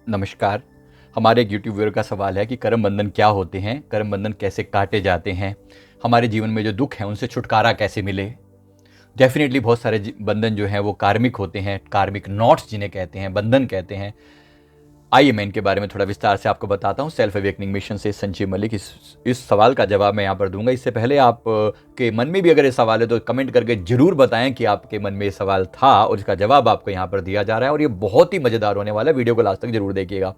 नमस्कार। हमारे एक यूट्यूब व्यूअर का सवाल है कि करम बंधन क्या होते हैं, करम बंधन कैसे काटे जाते हैं, हमारे जीवन में जो दुख है उनसे छुटकारा कैसे मिले। डेफिनेटली बहुत सारे बंधन जो हैं वो कार्मिक होते हैं, कार्मिक नॉट्स जिन्हें कहते हैं, बंधन कहते हैं। आइए मैं इनके बारे में थोड़ा विस्तार से आपको बताता हूँ। सेल्फ अवेकनिंग मिशन से संजीव मलिक इस सवाल का जवाब मैं यहाँ पर दूंगा। इससे पहले आप के मन में भी अगर ये सवाल है तो कमेंट करके जरूर बताएं कि आपके मन में ये सवाल था और इसका जवाब आपको यहाँ पर दिया जा रहा है, और ये बहुत ही मजेदार होने वाला है। वीडियो को लास्ट तक जरूर देखिएगा।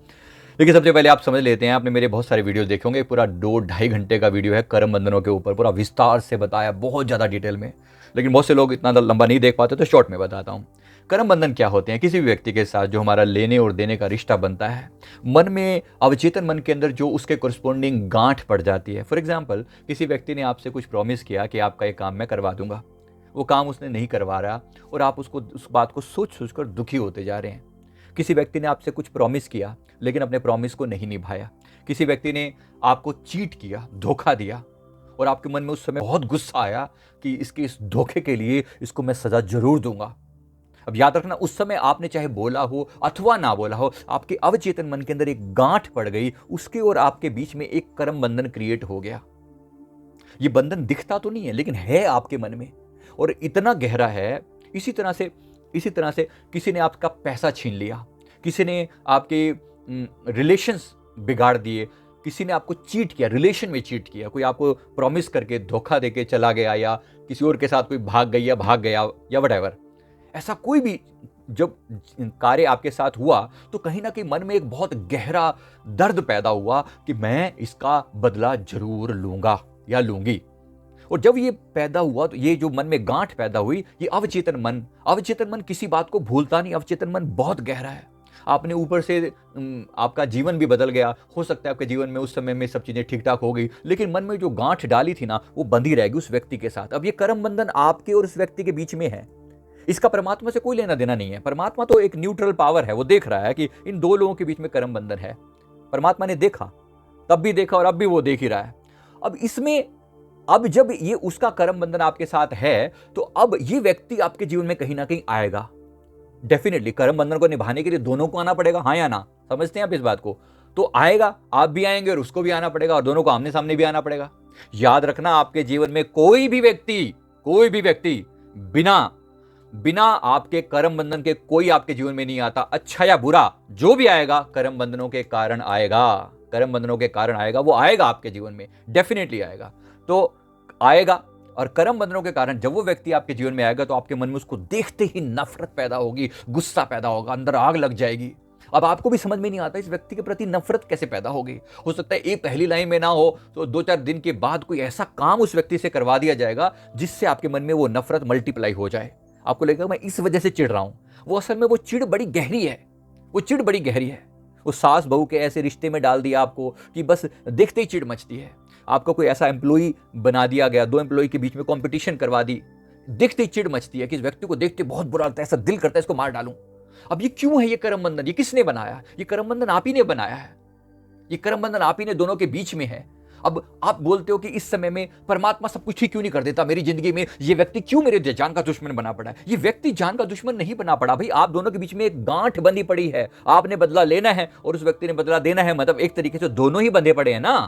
देखिए, सबसे पहले आप समझ लेते हैं, आपने मेरे बहुत सारे वीडियो देखे होंगे, पूरा 2-2.5 घंटे का वीडियो है कर्म बंधनों के ऊपर, पूरा विस्तार से बताया, बहुत ज़्यादा डिटेल में। लेकिन बहुत से लोग इतना लंबा नहीं देख पाते, तो शॉर्ट में बताता हूँ। कर्म बंधन क्या होते हैं? किसी भी व्यक्ति के साथ जो हमारा लेने और देने का रिश्ता बनता है, मन में, अवचेतन मन के अंदर जो उसके कोरस्पोंडिंग गांठ पड़ जाती है। फॉर एग्जाम्पल, किसी व्यक्ति ने आपसे कुछ प्रॉमिस किया कि आपका ये काम मैं करवा दूंगा, वो काम उसने नहीं करवा रहा और आप उस बात को सोच सोच कर दुखी होते जा रहे हैं। किसी व्यक्ति ने आपसे कुछ प्रॉमिस किया लेकिन अपने प्रॉमिस को नहीं निभाया। किसी व्यक्ति ने आपको चीट किया, धोखा दिया, और आपके मन में उस समय बहुत गुस्सा आया कि इसके इस धोखे के लिए इसको मैं सजा जरूर दूंगा। अब याद रखना, उस समय आपने चाहे बोला हो अथवा ना बोला हो, आपके अवचेतन मन के अंदर एक गांठ पड़ गई, उसके और आपके बीच में एक कर्म बंधन क्रिएट हो गया। ये बंधन दिखता तो नहीं है लेकिन है आपके मन में, और इतना गहरा है। इसी तरह से किसी ने आपका पैसा छीन लिया, किसी ने आपके रिलेशंस बिगाड़ दिए, किसी ने आपको चीट किया, रिलेशन में चीट किया, कोई आपको प्रॉमिस करके धोखा देके चला गया, या किसी और के साथ कोई भाग गया या व्हाटएवर। ऐसा कोई भी जब कार्य आपके साथ हुआ तो कहीं ना कहीं मन में एक बहुत गहरा दर्द पैदा हुआ कि मैं इसका बदला जरूर लूंगा या लूंगी। और जब ये पैदा हुआ तो ये जो मन में गांठ पैदा हुई, ये अवचेतन मन किसी बात को भूलता नहीं। अवचेतन मन बहुत गहरा है। आपने ऊपर से आपका जीवन भी बदल गया, हो सकता है आपके जीवन में उस समय में सब चीजें ठीक ठाक हो गई, लेकिन मन में जो गांठ डाली थी ना, वो बंधी रहेगी उस व्यक्ति के साथ। अब ये कर्म बंधन आपके और उस व्यक्ति के बीच में है, इसका परमात्मा से कोई लेना देना नहीं है। परमात्मा तो एक न्यूट्रल पावर है, वो देख रहा है कि इन दो लोगों के बीच में कर्म बंधन है। परमात्मा ने देखा, तब भी देखा और अब भी वो देख ही रहा है। अब जब ये उसका कर्म बंधन आपके साथ है, तो अब ये व्यक्ति आपके जीवन में कहीं ना कहीं आएगा। डेफिनेटली कर्म बंधन को निभाने के लिए दोनों को आना पड़ेगा, हाँ या ना? समझते हैं आप इस बात को? तो आएगा, आप भी आएंगे और उसको भी आना पड़ेगा, और दोनों को आमने सामने भी आना पड़ेगा। याद रखना, आपके जीवन में कोई भी व्यक्ति बिना आपके कर्म बंधन के कोई आपके जीवन में नहीं आता। अच्छा या बुरा जो भी आएगा, कर्म बंधनों के कारण आएगा। वो आएगा आपके जीवन में, डेफिनेटली आएगा। तो आएगा, और कर्म बंधनों के कारण जब वो व्यक्ति आपके जीवन में आएगा तो आपके मन में उसको देखते ही नफरत पैदा होगी, गुस्सा पैदा होगा, अंदर आग लग जाएगी। अब आपको भी समझ में नहीं आता इस व्यक्ति के प्रति नफरत कैसे पैदा होगी। हो सकता है ये पहली लाइन में ना हो तो 2-4 दिन के बाद कोई ऐसा काम उस व्यक्ति से करवा दिया जाएगा जिससे आपके मन में वो नफरत मल्टीप्लाई हो जाए। आपको लगेगा मैं इस वजह से चिढ़ रहा हूं। वो असल में वो चिढ़ बड़ी गहरी है। वो सास बहू के ऐसे रिश्ते में डाल दिया आपको कि बस देखते ही चिढ़ मचती है। आपको कोई ऐसा एम्प्लॉई बना दिया गया, 2 एम्प्लॉई के बीच में कंपटीशन करवा दी, देखते ही चिढ़ मचती है कि इस व्यक्ति को देखते बहुत बुरा लगता है, ऐसा दिल करता है इसको मार डालूं। अब ये क्यों है? ये कर्म बंधन, ये किसने बनाया? ये कर्म बंधन आप ही ने बनाया है। ये कर्म बंधन आप ही ने दोनों के बीच में है। अब आप बोलते हो कि इस समय में परमात्मा सब कुछ ही क्यों नहीं कर देता मेरी जिंदगी में, ये व्यक्ति क्यों मेरे जान का दुश्मन बना पड़ा है? ये व्यक्ति जान का दुश्मन नहीं बना पड़ा भाई, आप दोनों के बीच में एक गांठ बंधी पड़ी है। आपने बदला लेना है और उस व्यक्ति ने बदला देना है, मतलब एक तरीके से दोनों ही बंधे पड़े हैं ना।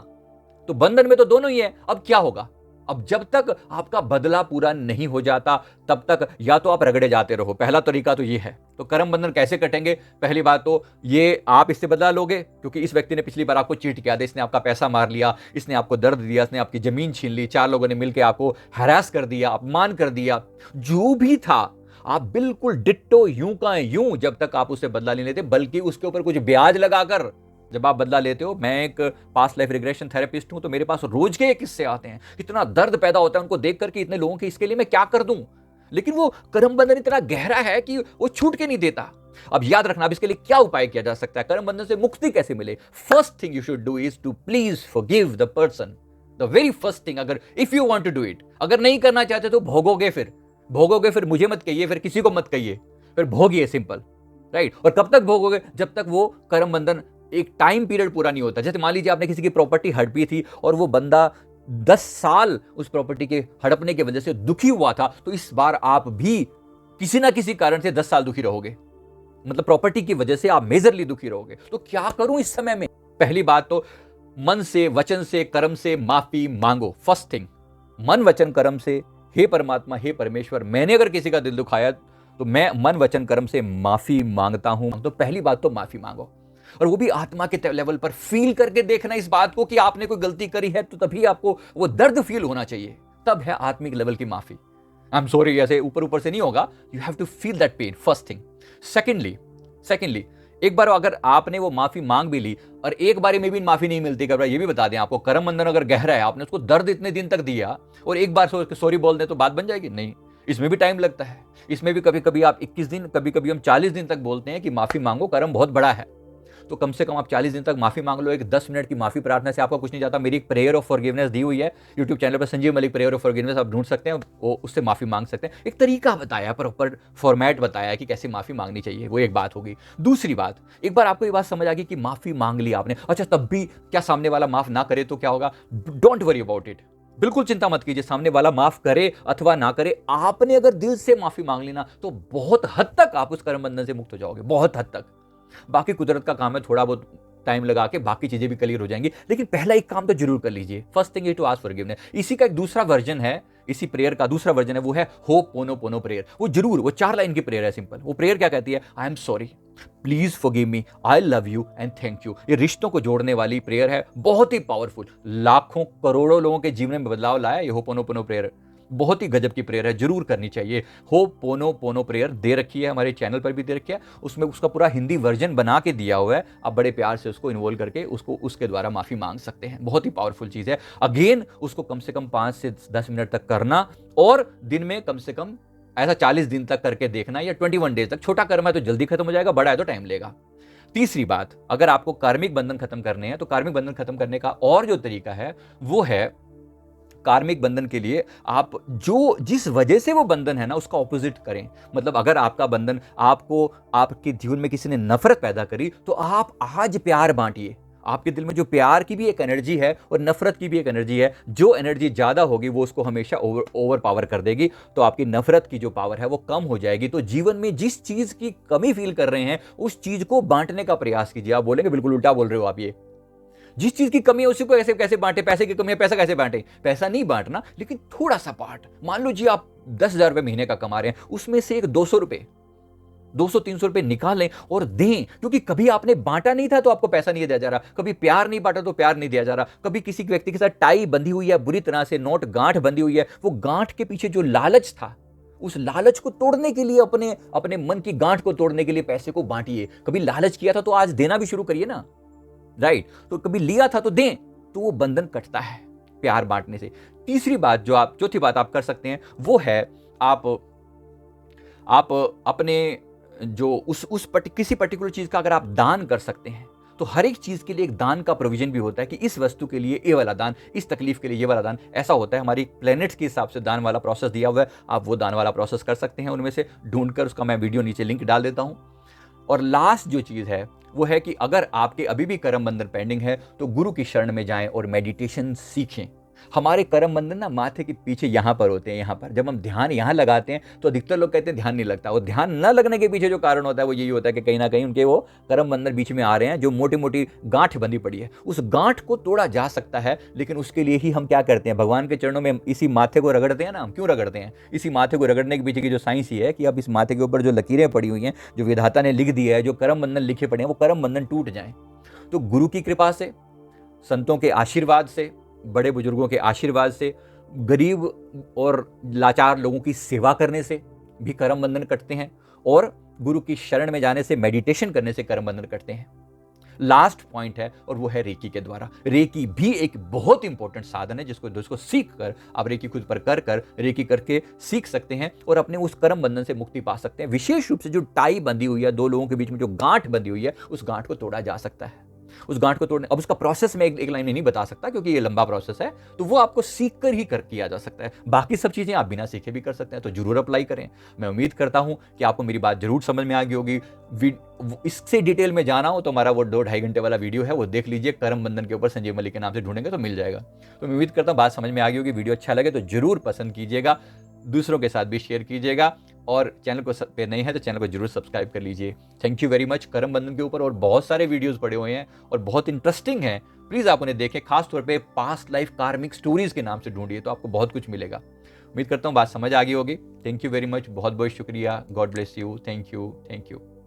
तो बंधन में तो दोनों ही है। अब क्या होगा? अब जब तक आपका बदला पूरा नहीं हो जाता तब तक या तो आप रगड़े जाते रहो। पहला तरीका तो ये है। तो कर्म बंधन कैसे कटेंगे? पहली बात तो ये, आप इससे बदला लोगे क्योंकि इस व्यक्ति ने पिछली बार आपको चीट किया था, इसने आपका पैसा मार लिया, इसने आपको दर्द दिया, इसने आपकी जमीन छीन ली, 4 लोगों ने मिलकर आपको हरास कर दिया, अपमान कर दिया, जो भी था आप बिल्कुल डिट्टो यूं का यूं, जब तक आप उससे बदला नहीं लेते, बल्कि उसके ऊपर कुछ ब्याज लगाकर जब आप बदला लेते हो। मैं एक पास्ट लाइफ रिग्रेशन थेरेपिस्ट हूं, तो मेरे पास रोज के किस्से आते हैं। इतना दर्द पैदा होता है उनको देख करके, इतने लोगों के इसके लिए मैं क्या कर दूं। लेकिन वो कर्म बंधन इतना गहरा है कि वो छूट के नहीं देता। अब याद रखना, अब इसके लिए क्या उपाय किया जा सकता है, कर्म बंधन से मुक्ति कैसे मिले? First thing you should do is to please forgive the person. The very first thing, अगर if you want to do it, अगर नहीं करना चाहते तो भोगोगे, फिर मुझे मत कहिए, फिर किसी को मत कहिए, फिर भोगिए, सिंपल, राइट। और कब तक भोगोगे? जब तक वो कर्म बंधन एक टाइम पीरियड पूरा नहीं होता। जैसे मान लीजिए आपने किसी की प्रॉपर्टी हड़पी थी और वो बंदा 10 साल उस प्रॉपर्टी के हड़पने की वजह से दुखी हुआ था, तो इस बार आप भी किसी ना किसी कारण से 10 साल दुखी रहोगे। मतलब प्रॉपर्टी की वजह से आप मेजरली दुखी रहोगे। तो क्या करूं इस समय में? पहली बात तो मन से, वचन से, कर्म से माफी मांगो। फर्स्ट थिंग, मन वचन कर्म से, हे परमात्मा, हे परमेश्वर, मैंने अगर किसी का दिल दुखाया तो मैं मन वचन कर्म से माफी मांगता हूं। तो पहली बात तो माफी मांगो, और वो भी आत्मा के लेवल पर फील करके देखना इस बात को कि आपने कोई गलती करी है, तो तभी आपको वो दर्द फील होना चाहिए, तब है आत्मिक लेवल की माफी। आई एम सॉरी ऐसे ऊपर ऊपर से नहीं होगा, you have to feel that pain, first thing. Secondly एक बार अगर आपने वो माफी मांग भी ली और एक बारी में भी माफी नहीं मिलती, ये भी बता दें आपको, कर्म बंधन अगर गहरा है, आपने उसको दर्द इतने दिन तक दिया और एक बार सॉरी बोल दें तो बात बन जाएगी? नहीं, इसमें भी टाइम लगता है। इसमें भी कभी कभी आप 21 दिन, कभी कभी हम 40 दिन तक बोलते हैं कि माफी मांगो, कर्म बहुत बड़ा है। तो कम से कम आप 40 दिन तक माफी मांग लो। एक 10 मिनट की माफी प्रार्थना से आपका कुछ नहीं जाता। मेरी एक प्रेयर ऑफ फॉरगिवनेस दी हुई है यूट्यूब चैनल पर, Sanjeev Malik prayer of forgiveness, आप ढूंढ सकते हैं, वो उससे माफी मांग सकते हैं। एक तरीका बताया, प्रॉपर फॉर्मेट बताया कि कैसे माफी मांगनी चाहिए, वो एक बात होगी। दूसरी बात, एक बार आपको ये बात समझ आ गई कि माफी मांग ली आपने, अच्छा तब भी क्या सामने वाला माफ ना करे तो क्या होगा? डोंट वरी अबाउट इट, बिल्कुल चिंता मत कीजिए, सामने वाला माफ करे अथवा ना करे, आपने अगर दिल से माफी मांग ली ना तो बहुत हद तक आप उस कर्म बंधन से मुक्त हो जाओगे, बहुत हद तक। बाकी कुदरत का काम है, थोड़ा बहुत टाइम लगा के बाकी चीजें भी क्लियर हो जाएंगी, लेकिन पहला एक काम तो जरूर कर लीजिए। First thing is to ask forgiveness. इसी का एक दूसरा वर्जन है, इसी प्रेयर का दूसरा वर्जन है, वो है होपोनोपोनो प्रेयर। वो जरूर, वो 4 लाइन की प्रेयर है, सिंपल। वो प्रेयर क्या कहती है? I am sorry, please forgive me, I love you and thank you. ये रिश्तों को जोड़ने वाली प्रेयर है, बहुत ही पावरफुल, लाखों करोड़ों लोगों के जीवन में बदलाव लाया ये होपोनोपोनो प्रेयर। बहुत ही गजब की प्रेयर है, जरूर करनी चाहिए। होपोनोपोनो प्रेयर दे रखी है, हमारे चैनल पर भी दे रखी है, उसमें उसका पूरा हिंदी वर्जन बना के दिया हुआ है। आप बड़े प्यार से उसको इन्वॉल्व करके उसको उसके द्वारा माफी मांग सकते हैं। बहुत ही पावरफुल चीज है। अगेन उसको कम से कम 5 से 10 मिनट तक करना, और दिन में कम से कम ऐसा 40 दिन तक करके देखना, या 21 डेज तक। छोटा कर्म है तो जल्दी खत्म हो जाएगा, बड़ा है तो टाइम लेगा। तीसरी बात, अगर आपको कार्मिक बंधन खत्म करने हैं तो कार्मिक बंधन खत्म करने का और जो तरीका है वो है, कार्मिक बंधन के लिए आप जो जिस वजह से वो बंधन है ना उसका ऑपोजिट करें। मतलब अगर आपका बंधन आपको, आपके जीवन में किसी ने नफरत पैदा करी, तो आप आज प्यार बांटिए। आपके दिल में जो प्यार की भी एक एनर्जी है और नफरत की भी एक एनर्जी है, जो एनर्जी ज्यादा होगी वो उसको हमेशा ओवर पावर कर देगी। तो आपकी नफरत की जो पावर है वो कम हो जाएगी। तो जीवन में जिस चीज की कमी फील कर रहे हैं उस चीज को बांटने का प्रयास कीजिए। आप बोलेंगे बिल्कुल उल्टा बोल रहे हो आप, ये जिस चीज की कमी है उसी को ऐसे कैसे बांटे? पैसे की कमी है, पैसा कैसे बांटे? पैसा नहीं बांटना, लेकिन थोड़ा सा पार्ट। मान लो जी आप 10,000 रुपए महीने का कमा रहे हैं, उसमें से एक 200 रुपए, 200-300 रुपए निकालें और दें। क्योंकि कभी आपने बांटा नहीं था तो आपको पैसा नहीं दिया जा रहा, कभी प्यार नहीं बांटा तो प्यार नहीं दिया जा रहा, कभी किसी व्यक्ति के साथ टाई बंधी हुई है बुरी तरह से, नोट गांठ बंधी हुई है, वो गांठ के पीछे जो लालच था, उस लालच को तोड़ने के लिए, अपने अपने मन की गांठ को तोड़ने के लिए पैसे को बांटिए। कभी लालच किया था तो आज देना भी शुरू करिए ना, राइट? तो कभी लिया था तो दें, तो वो बंधन कटता है प्यार बांटने से। तीसरी बात जो आप, चौथी बात आप कर सकते हैं वो है, आप अपने जो किसी पर्टिकुलर चीज का अगर आप दान कर सकते हैं, तो हर एक चीज के लिए एक दान का प्रोविजन भी होता है कि इस वस्तु के लिए ये वाला दान, इस तकलीफ के लिए ये वाला दान, ऐसा होता है। हमारी प्लैनेट्स के हिसाब से दान वाला प्रोसेस दिया हुआ है, आप वो दान वाला प्रोसेस कर सकते हैं। उनमें से ढूंढकर उसका मैं वीडियो नीचे लिंक डाल देता हूं। और लास्ट जो चीज है वो है कि अगर आपके अभी भी कर्म बंधन पेंडिंग है तो गुरु की शरण में जाएं और मेडिटेशन सीखें। हमारे कर्म बंधन ना माथे के पीछे यहाँ पर होते हैं, यहाँ पर। जब हम ध्यान यहाँ लगाते हैं तो अधिकतर लोग कहते हैं ध्यान नहीं लगता। वो ध्यान न लगने के पीछे जो कारण होता है वो यही होता है कि कहीं ना कहीं उनके वो कर्म बंधन बीच में आ रहे हैं, जो मोटी मोटी गांठ बंधी पड़ी है। उस गांठ को तोड़ा जा सकता है, लेकिन उसके लिए ही हम क्या करते हैं? भगवान के चरणों में इसी माथे को रगड़ते हैं ना। हम क्यों रगड़ते हैं? इसी माथे को रगड़ने के पीछे की जो साइंस ही है कि अब इस माथे के ऊपर जो लकीरें पड़ी हुई हैं, जो विधाता ने लिख दिया है, जो कर्म बंधन लिखे पड़े हैं, वो कर्म बंधन टूट जाए। तो गुरु की कृपा से, संतों के आशीर्वाद से, बड़े बुजुर्गों के आशीर्वाद से, गरीब और लाचार लोगों की सेवा करने से भी कर्म बंधन कटते हैं, और गुरु की शरण में जाने से, मेडिटेशन करने से कर्म बंधन कटते हैं। लास्ट पॉइंट है और वो है रेकी के द्वारा। रेकी भी एक बहुत इंपॉर्टेंट साधन है जिसको सीख कर आप रेकी खुद पर कर रेकी करके सीख सकते हैं और अपने उस कर्म बंधन से मुक्ति पा सकते हैं। विशेष रूप से जो टाई बंधी हुई है, दो लोगों के बीच में जो गांठ बंधी हुई है, उस गांठ को तोड़ा जा सकता है। उस गांठ को तोड़ने, अब उसका प्रोसेस मैं एक लाइन में नहीं बता सकता क्योंकि ये लंबा प्रोसेस है, तो वो आपको सीख कर ही किया जा सकता है। बाकी सब चीजें आप बिना सीखे भी कर सकते हैं, तो जरूर अप्लाई करें। मैं उम्मीद करता हूं कि आपको मेरी बात जरूर समझ में आ गई होगी। इससे डिटेल में जाना हो तो हमारा वो 2-2.5 घंटे वाला वीडियो है, वो देख लीजिए। कर्म बंधन के ऊपर संजीव मलिक के नाम से ढूंढेंगे तो मिल जाएगा। तो मैं उम्मीद करता हूं बात समझ में आ गई होगी। वीडियो अच्छा लगे तो जरूर पसंद कीजिएगा, दूसरों के साथ भी शेयर कीजिएगा, और चैनल को पे नए हैं तो चैनल को जरूर सब्सक्राइब कर लीजिए। Thank you very much. करम बंधन के ऊपर और बहुत सारे वीडियोस पड़े हुए हैं और बहुत इंटरेस्टिंग हैं, प्लीज़ आप उन्हें देखें। खास तौर पे पास्ट लाइफ कार्मिक स्टोरीज के नाम से ढूंढिए तो आपको बहुत कुछ मिलेगा। उम्मीद करता हूँ बात समझ आ गई होगी। थैंक यू वेरी मच, बहुत बहुत शुक्रिया। God bless you. Thank you.